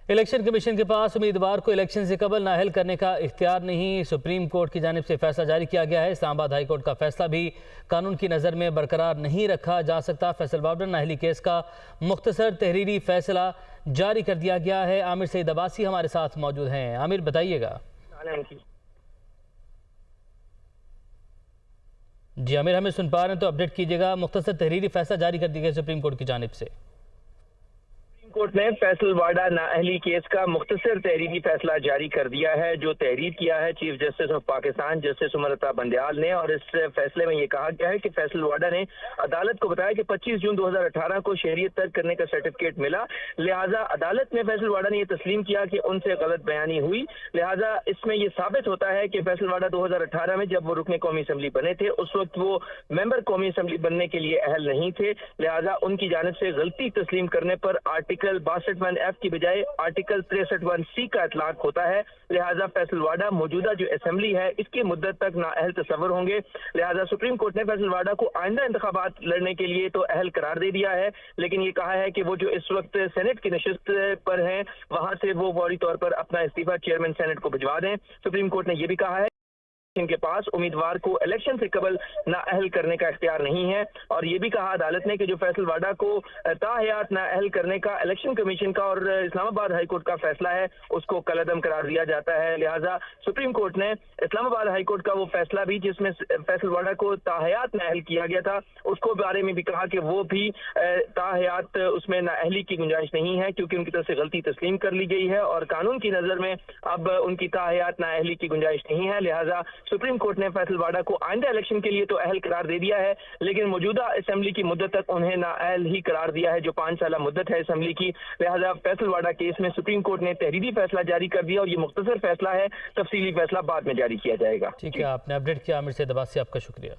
Election commission के पास उम्मीदवार को इलेक्शन से कबल नाअहल करने का इख्तियार नहीं। सुप्रीम कोर्ट की जानिब से फैसला जारी किया गया है। इस्लामाबाद हाई कोर्ट का फैसला भी कानून की नज़र में बरकरार नहीं रखा जा सकता। फैसल वार्डन नाअहली केस का मुख्तसर तहरीरी फैसला जारी कर दिया गया है। आमिर सईद अब्बासी हमारे साथ मौजूद हैं। आमिर, बताइएगा। जी आमिर, हमें सुन पा रहे हैं तो अपडेट कीजिएगा। मुख्तसर तहरीरी फैसला जारी कर दिया गया सुप्रीम कोर्ट की जानिब से। कोर्ट ने फैसल वाडा नाअहली केस का मुख्तसर तहरीरी फैसला जारी कर दिया है, जो तहरीर किया है chief justice of Pakistan justice Umar Ata Bandial ने। और इस फैसले में ये कहा गया है कि फैसल वाडा ने अदालत को बताया कि 25 जून 2018 को शहरियत तर्क करने का सर्टिफिकेट मिला, लिहाजा अदालत में फैसल वाडा ने यह तस्लीम किया कि उनसे गलत बयानी हुई। लिहाजा इसमें यह साबित होता है कि फैसल वाडा 2018 में जब वो रुकने कौमी असम्बली बने थे, उस वक्त वो मेंबर कौमी असम्बली बनने के लिए अहल नहीं थे। लिहाजा उनकी जानिब से गलती तस्लीम करने पर आर्टिकल 62(1)F की बजाय आर्टिकल 63(1)C का इतलाक होता है। लिहाजा फैसल वाडा मौजूदा जो असेंबली है इसकी मुद्दत तक नाअहल तस्वर होंगे। लिहाजा सुप्रीम कोर्ट ने फैसल वाडा को आइंदा इंतखाबात लड़ने के लिए तो अहल करार दे दिया है, लेकिन ये कहा है कि वो जो इस वक्त सेनेट की नशिस्त पर हैं वहां से वो फौरी तौर पर अपना इस्तीफा चेयरमैन सेनेट को भिजवा दें। सुप्रीम कोर्ट ने यह भी कहा है इनके पास उम्मीदवार को इलेक्शन से कबल नाअहल करने का इख्तियार नहीं है। और ये भी कहा अदालत ने कि जो फैसल वाडा को ताहयात नाअहल करने का इलेक्शन कमीशन का और इस्लामाबाद हाई कोर्ट का फैसला है उसको कलअदम करार दिया जाता है। लिहाजा सुप्रीम कोर्ट ने इस्लामाबाद हाई कोर्ट का वो फैसला भी जिसमें फैसल वाडा को ताहयात नाअहल किया गया था उसको बारे में भी कहा कि वो भी ताहयात उसमें नाअहली की गुंजाइश नहीं है, क्योंकि उनकी तरफ से गलती तस्लीम कर ली गई है और कानून की नजर में अब उनकी ताहयात नाअहली की गुंजाइश नहीं है। लिहाजा सुप्रीम कोर्ट ने फैसल वाडा को आइंदा इलेक्शन के लिए तो अहल करार दे दिया है, लेकिन मौजूदा असेंबली की मुद्दत तक उन्हें नाअहल ही करार दिया है, जो 5 साल मुद्दत है असेंबली की। लिहाजा फैसल वाडा केस में सुप्रीम कोर्ट ने तहरीरी फैसला जारी कर दिया और ये मुख्तसर फैसला है, तफसीली फैसला बाद में जारी किया जाएगा। ठीक है, आपने अपडेट किया। आमिर सईद अब्बासी, आपका शुक्रिया।